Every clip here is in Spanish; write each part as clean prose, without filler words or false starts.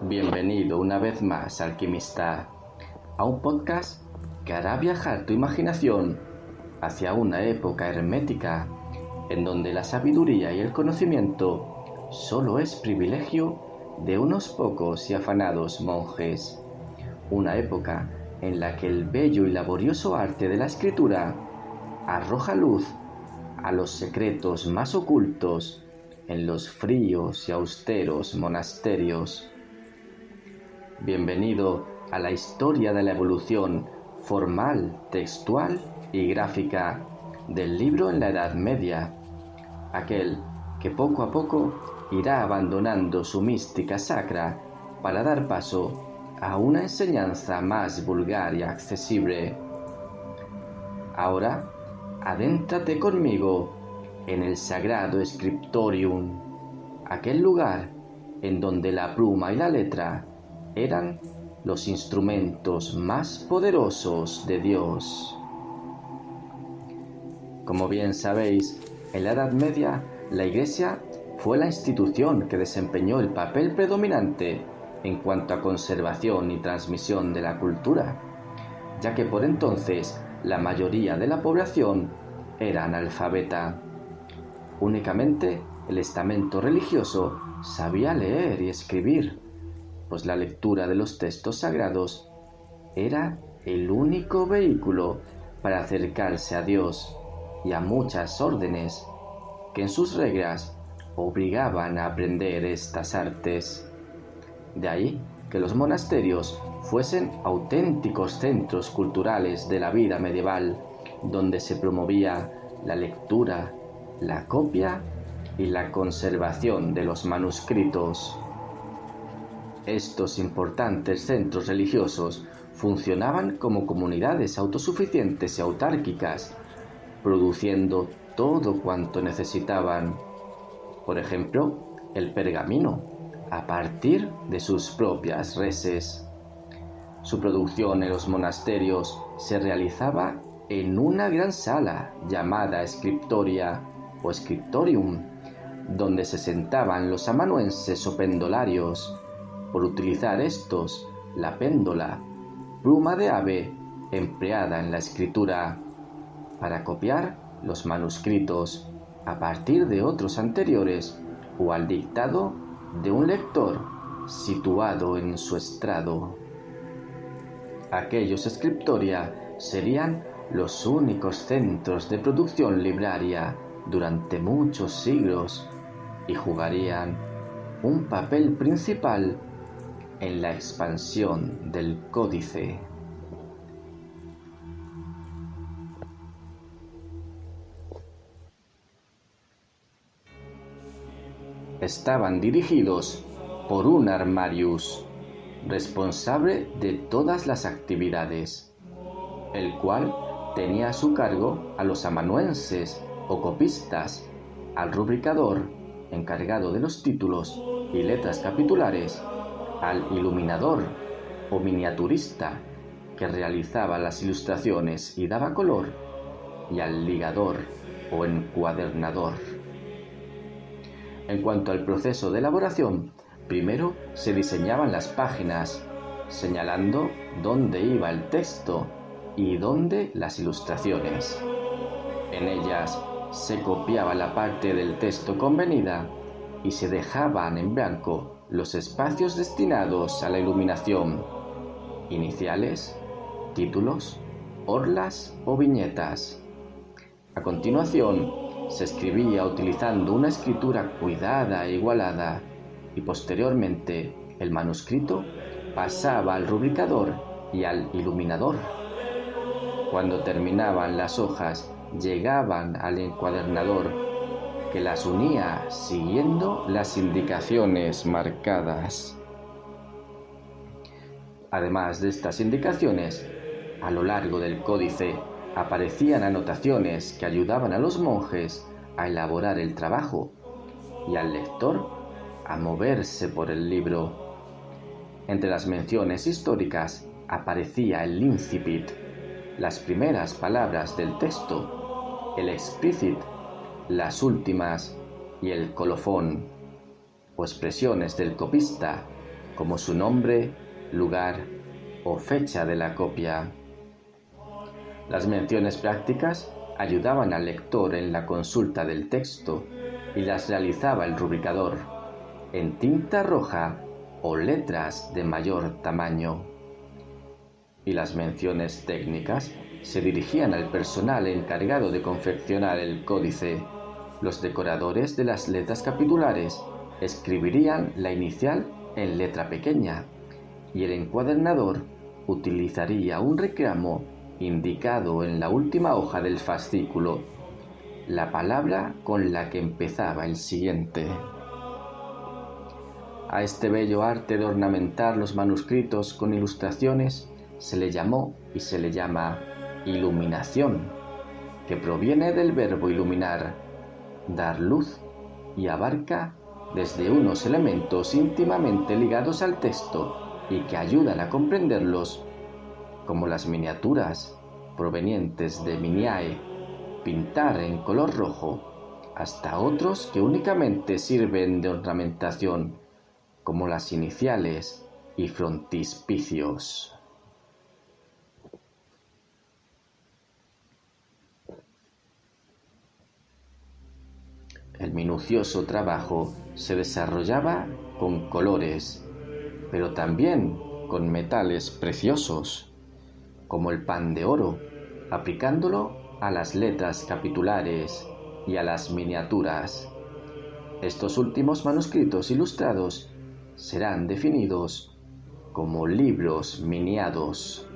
Bienvenido una vez más, alquimista, a un podcast que hará viajar tu imaginación hacia una época hermética en donde la sabiduría y el conocimiento solo es privilegio de unos pocos y afanados monjes. Una época en la que el bello y laborioso arte de la escritura arroja luz a los secretos más ocultos en los fríos y austeros monasterios. Bienvenido a la historia de la evolución formal, textual y gráfica del libro en la Edad Media, aquel que poco a poco irá abandonando su mística sacra para dar paso a una enseñanza más vulgar y accesible. Ahora, adéntrate conmigo en el sagrado Scriptorium, aquel lugar en donde la pluma y la letra eran los instrumentos más poderosos de Dios. Como bien sabéis, en la Edad Media la Iglesia fue la institución que desempeñó el papel predominante en cuanto a conservación y transmisión de la cultura, ya que por entonces la mayoría de la población era analfabeta. Únicamente el estamento religioso sabía leer y escribir, pues la lectura de los textos sagrados era el único vehículo para acercarse a Dios y a muchas órdenes que en sus reglas obligaban a aprender estas artes. De ahí que los monasterios fuesen auténticos centros culturales de la vida medieval, donde se promovía la lectura, la copia y la conservación de los manuscritos. Estos importantes centros religiosos funcionaban como comunidades autosuficientes y autárquicas, produciendo todo cuanto necesitaban. Por ejemplo, el pergamino, a partir de sus propias reses. Su producción en los monasterios se realizaba en una gran sala llamada Scriptoria o Scriptorium, donde se sentaban los amanuenses o pendolarios. Por utilizar estos la péndola, pluma de ave empleada en la escritura, para copiar los manuscritos a partir de otros anteriores o al dictado de un lector situado en su estrado. Aquellos scriptoria serían los únicos centros de producción libraria durante muchos siglos y jugarían un papel principal en la expansión del códice. Estaban dirigidos por un armarius, responsable de todas las actividades, el cual tenía a su cargo a los amanuenses o copistas, al rubricador, encargado de los títulos y letras capitulares, al iluminador o miniaturista, que realizaba las ilustraciones y daba color, y al ligador o encuadernador. En cuanto al proceso de elaboración, primero se diseñaban las páginas, señalando dónde iba el texto y dónde las ilustraciones. En ellas se copiaba la parte del texto convenida y se dejaban en blanco los espacios destinados a la iluminación, iniciales, títulos, orlas o viñetas. A continuación, se escribía utilizando una escritura cuidada e igualada y posteriormente el manuscrito pasaba al rubricador y al iluminador. Cuando terminaban las hojas, llegaban al encuadernador, que las unía siguiendo las indicaciones marcadas. Además de estas indicaciones, a lo largo del códice aparecían anotaciones que ayudaban a los monjes a elaborar el trabajo y al lector a moverse por el libro. Entre las menciones históricas aparecía el incipit, las primeras palabras del texto, el explicit, las últimas, y el colofón, o expresiones del copista, como su nombre, lugar o fecha de la copia. Las menciones prácticas ayudaban al lector en la consulta del texto y las realizaba el rubricador, en tinta roja o letras de mayor tamaño. Y las menciones técnicas se dirigían al personal encargado de confeccionar el códice. Los decoradores de las letras capitulares escribirían la inicial en letra pequeña y el encuadernador utilizaría un reclamo indicado en la última hoja del fascículo, la palabra con la que empezaba el siguiente. A este bello arte de ornamentar los manuscritos con ilustraciones se le llamó y se le llama iluminación, que proviene del verbo iluminar, dar luz, y abarca desde unos elementos íntimamente ligados al texto y que ayudan a comprenderlos, como las miniaturas provenientes de Miniae, pintar en color rojo, hasta otros que únicamente sirven de ornamentación, como las iniciales y frontispicios. El minucioso trabajo se desarrollaba con colores, pero también con metales preciosos, como el pan de oro, aplicándolo a las letras capitulares y a las miniaturas. Estos últimos manuscritos ilustrados serán definidos como libros miniados.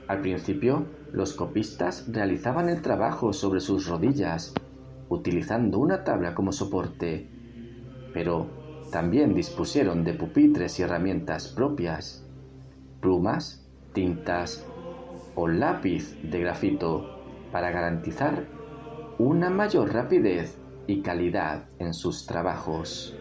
Al principio, los copistas realizaban el trabajo sobre sus rodillas, utilizando una tabla como soporte, pero también dispusieron de pupitres y herramientas propias, plumas, tintas o lápiz de grafito para garantizar una mayor rapidez y calidad en sus trabajos.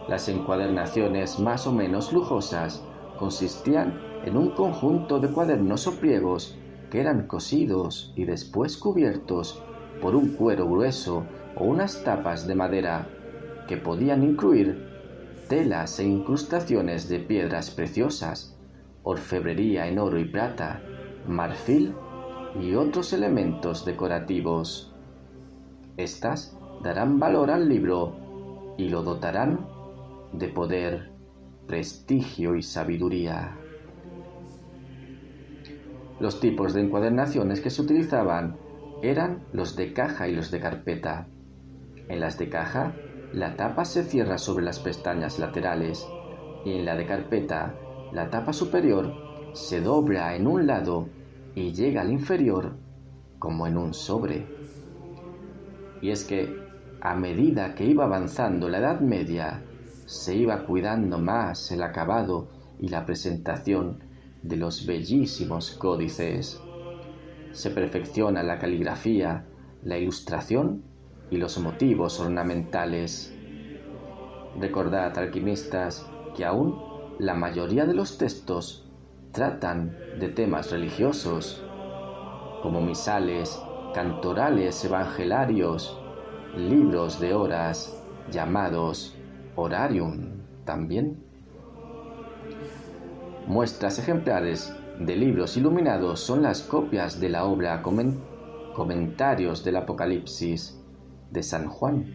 Las encuadernaciones más o menos lujosas consistían en un conjunto de cuadernos o pliegos que eran cosidos y después cubiertos por un cuero grueso o unas tapas de madera que podían incluir telas e incrustaciones de piedras preciosas, orfebrería en oro y plata, marfil y otros elementos decorativos. Estas darán valor al libro y lo dotarán de poder, prestigio y sabiduría. Los tipos de encuadernaciones que se utilizaban eran los de caja y los de carpeta. En las de caja, la tapa se cierra sobre las pestañas laterales y en la de carpeta, la tapa superior se dobla en un lado y llega al inferior como en un sobre. Y es que, a medida que iba avanzando la Edad Media, se iba cuidando más el acabado y la presentación de los bellísimos códices. Se perfecciona la caligrafía, la ilustración y los motivos ornamentales. Recordad, alquimistas, que aún la mayoría de los textos tratan de temas religiosos, como misales, cantorales evangelarios, libros de horas, llamados horarium también. Muestras ejemplares de libros iluminados son las copias de la obra Comentarios del Apocalipsis de San Juan,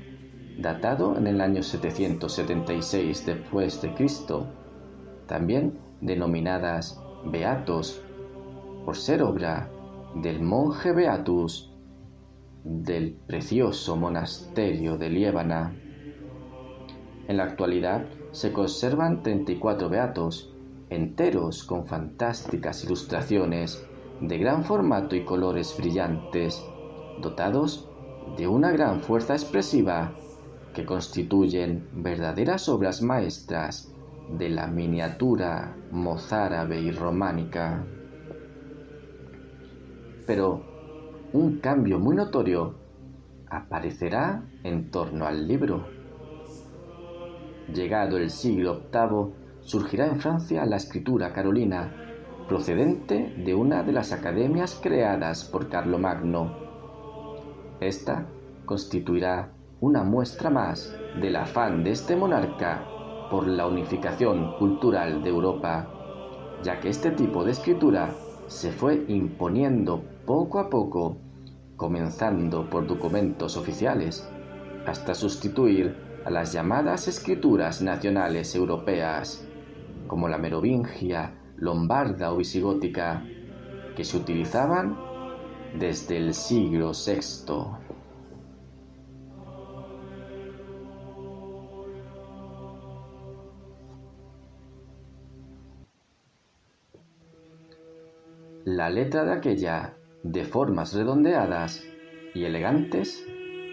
datado en el año 776 después de Cristo, también denominadas Beatos, por ser obra del monje Beatus del precioso monasterio de Liébana. En la actualidad se conservan 34 beatos, enteros con fantásticas ilustraciones de gran formato y colores brillantes, dotados de una gran fuerza expresiva que constituyen verdaderas obras maestras de la miniatura mozárabe y románica. Pero un cambio muy notorio aparecerá en torno al libro. Llegado el siglo VIII, surgirá en Francia la escritura carolina, procedente de una de las academias creadas por Carlomagno. Esta constituirá una muestra más del afán de este monarca por la unificación cultural de Europa, ya que este tipo de escritura se fue imponiendo poco a poco, comenzando por documentos oficiales, hasta sustituir a las llamadas escrituras nacionales europeas, como la merovingia, lombarda o visigótica, que se utilizaban desde el siglo VI. La letra de aquella, de formas redondeadas y elegantes,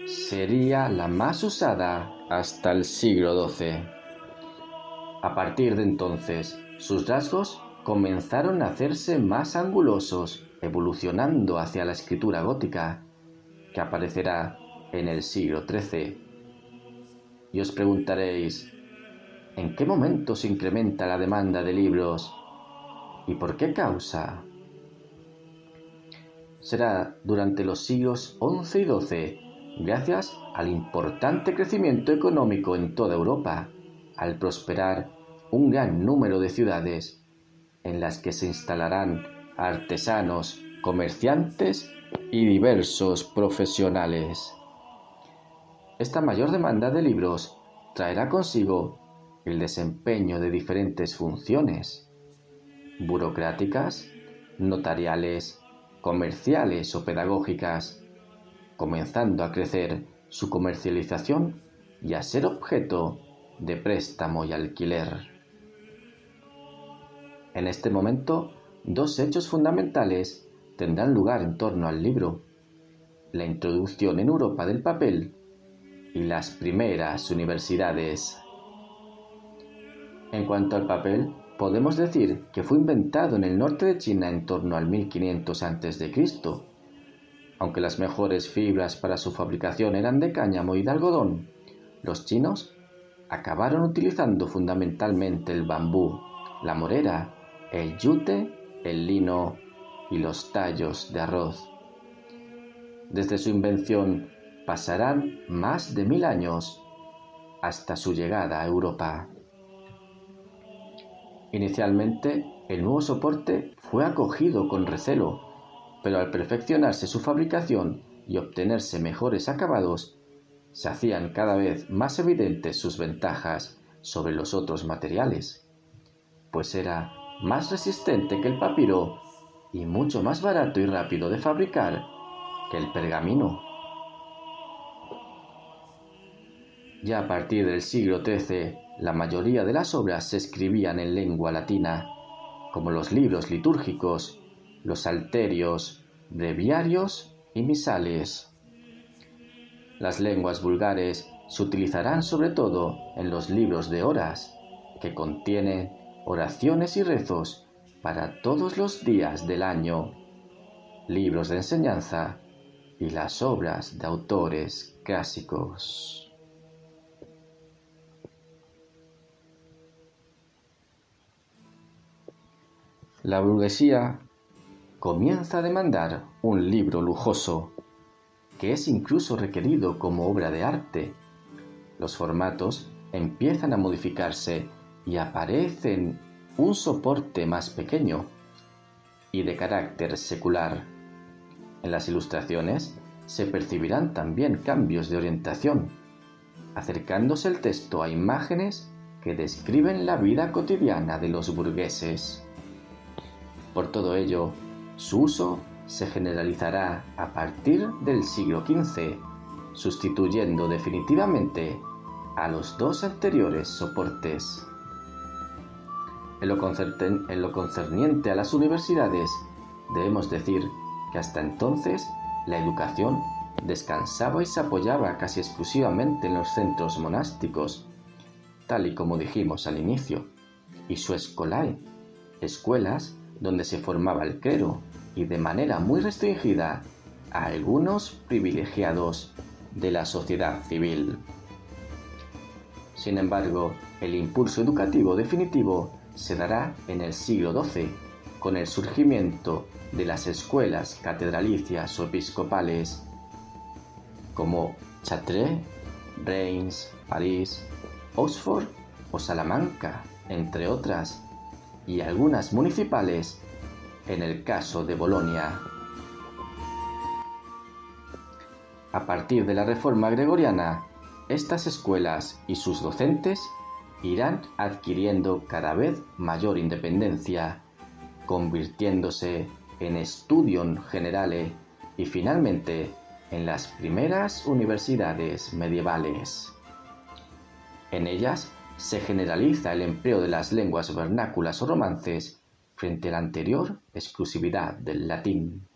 sería la más usada hasta el siglo XII. A partir de entonces, sus rasgos comenzaron a hacerse más angulosos, evolucionando hacia la escritura gótica, que aparecerá en el siglo XIII. Y os preguntaréis, ¿en qué momento se incrementa la demanda de libros? ¿Y por qué causa? Será durante los siglos XI y XII, gracias al importante crecimiento económico en toda Europa, al prosperar un gran número de ciudades en las que se instalarán artesanos, comerciantes y diversos profesionales. Esta mayor demanda de libros traerá consigo el desempeño de diferentes funciones burocráticas, notariales, comerciales o pedagógicas, comenzando a crecer su comercialización y a ser objeto de préstamo y alquiler. En este momento, dos hechos fundamentales tendrán lugar en torno al libro: la introducción en Europa del papel y las primeras universidades. En cuanto al papel, podemos decir que fue inventado en el norte de China en torno al 1500 a.C. Aunque las mejores fibras para su fabricación eran de cáñamo y de algodón, los chinos acabaron utilizando fundamentalmente el bambú, la morera, el yute, el lino y los tallos de arroz. Desde su invención pasarán más de 1000 años hasta su llegada a Europa. Inicialmente, el nuevo soporte fue acogido con recelo, pero al perfeccionarse su fabricación y obtenerse mejores acabados, se hacían cada vez más evidentes sus ventajas sobre los otros materiales, pues era más resistente que el papiro y mucho más barato y rápido de fabricar que el pergamino. Ya a partir del siglo XIII, la mayoría de las obras se escribían en lengua latina, como los libros litúrgicos, los salterios, breviarios y misales. Las lenguas vulgares se utilizarán sobre todo en los libros de horas, que contienen oraciones y rezos para todos los días del año, libros de enseñanza y las obras de autores clásicos. La burguesía comienza a demandar un libro lujoso, que es incluso requerido como obra de arte. Los formatos empiezan a modificarse y aparecen un soporte más pequeño y de carácter secular. En las ilustraciones se percibirán también cambios de orientación, acercándose el texto a imágenes que describen la vida cotidiana de los burgueses. Por todo ello, su uso se generalizará a partir del siglo XV, sustituyendo definitivamente a los dos anteriores soportes. En lo concerniente a las universidades, debemos decir que hasta entonces la educación descansaba y se apoyaba casi exclusivamente en los centros monásticos, tal y como dijimos al inicio, y su escolae, escuelas donde se formaba el clero y de manera muy restringida a algunos privilegiados de la sociedad civil. Sin embargo, el impulso educativo definitivo se dará en el siglo XII, con el surgimiento de las escuelas catedralicias o episcopales, como Chartres, Reims, París, Oxford o Salamanca, entre otras, y algunas municipales, en el caso de Bolonia. A partir de la Reforma Gregoriana, estas escuelas y sus docentes irán adquiriendo cada vez mayor independencia, convirtiéndose en studium generale y finalmente en las primeras universidades medievales. En ellas se generaliza el empleo de las lenguas vernáculas o romances frente a la anterior exclusividad del latín.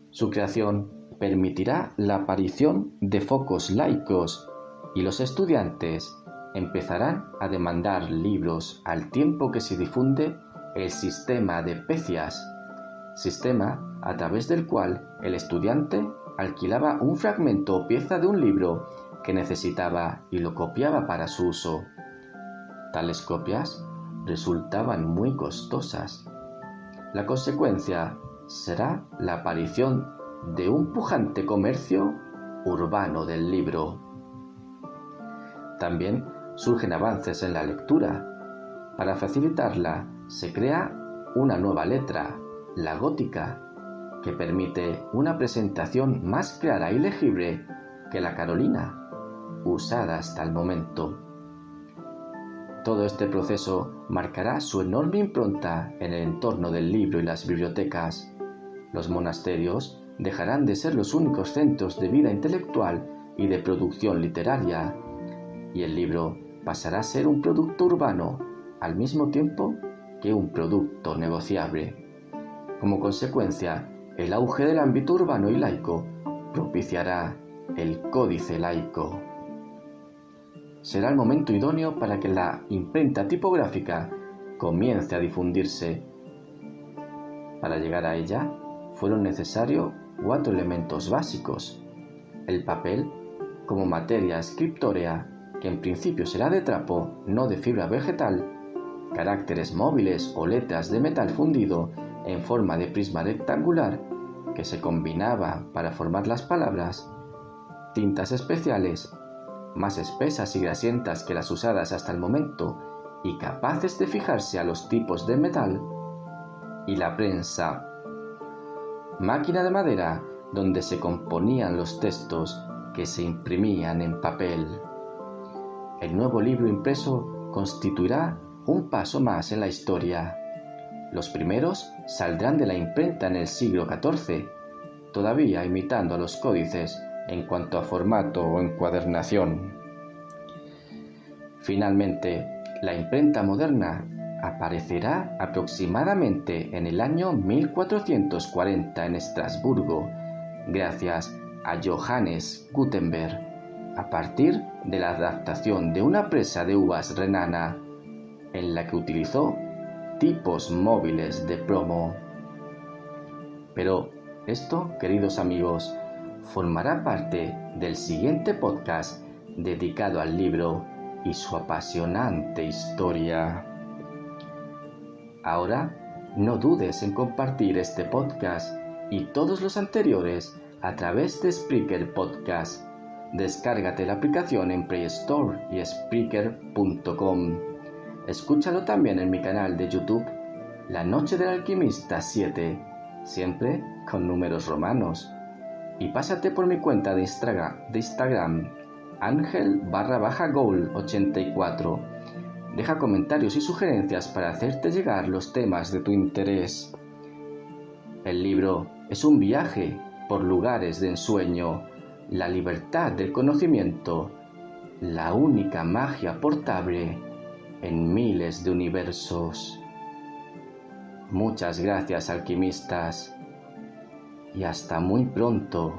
Su creación permitirá la aparición de focos laicos y los estudiantes empezarán a demandar libros al tiempo que se difunde el sistema de pecias, sistema a través del cual el estudiante alquilaba un fragmento o pieza de un libro que necesitaba y lo copiaba para su uso. Tales copias resultaban muy costosas. La consecuencia será la aparición de un pujante comercio urbano del libro. También surgen avances en la lectura. Para facilitarla, se crea una nueva letra, la gótica, que permite una presentación más clara y legible que la carolina, usada hasta el momento. Todo este proceso marcará su enorme impronta en el entorno del libro y las bibliotecas. Los monasterios dejarán de ser los únicos centros de vida intelectual y de producción literaria, y el libro pasará a ser un producto urbano al mismo tiempo que un producto negociable. Como consecuencia, el auge del ámbito urbano y laico propiciará el códice laico. Será el momento idóneo para que la imprenta tipográfica comience a difundirse. Para llegar a ella, fueron necesarios 4 elementos básicos: el papel como materia escriptórea, que en principio será de trapo, no de fibra vegetal, caracteres móviles o letras de metal fundido en forma de prisma rectangular que se combinaba para formar las palabras, tintas especiales, más espesas y grasientas que las usadas hasta el momento y capaces de fijarse a los tipos de metal, y la prensa, máquina de madera donde se componían los textos que se imprimían en papel. El nuevo libro impreso constituirá un paso más en la historia. Los primeros saldrán de la imprenta en el siglo XIV, todavía imitando a los códices en cuanto a formato o encuadernación. Finalmente, la imprenta moderna aparecerá aproximadamente en el año 1440 en Estrasburgo, gracias a Johannes Gutenberg, a partir de la adaptación de una presa de uvas renana, en la que utilizó tipos móviles de plomo. Pero esto, queridos amigos, formará parte del siguiente podcast dedicado al libro y su apasionante historia. Ahora, no dudes en compartir este podcast y todos los anteriores a través de Spreaker Podcast. Descárgate la aplicación en Play Store y Spreaker.com. Escúchalo también en mi canal de YouTube, La Noche del Alquimista 7, siempre con números romanos. Y pásate por mi cuenta de Instagram, Angel_Goal84. Deja comentarios y sugerencias para hacerte llegar los temas de tu interés. El libro es un viaje por lugares de ensueño, la libertad del conocimiento, la única magia portable en miles de universos. Muchas gracias, alquimistas, y hasta muy pronto.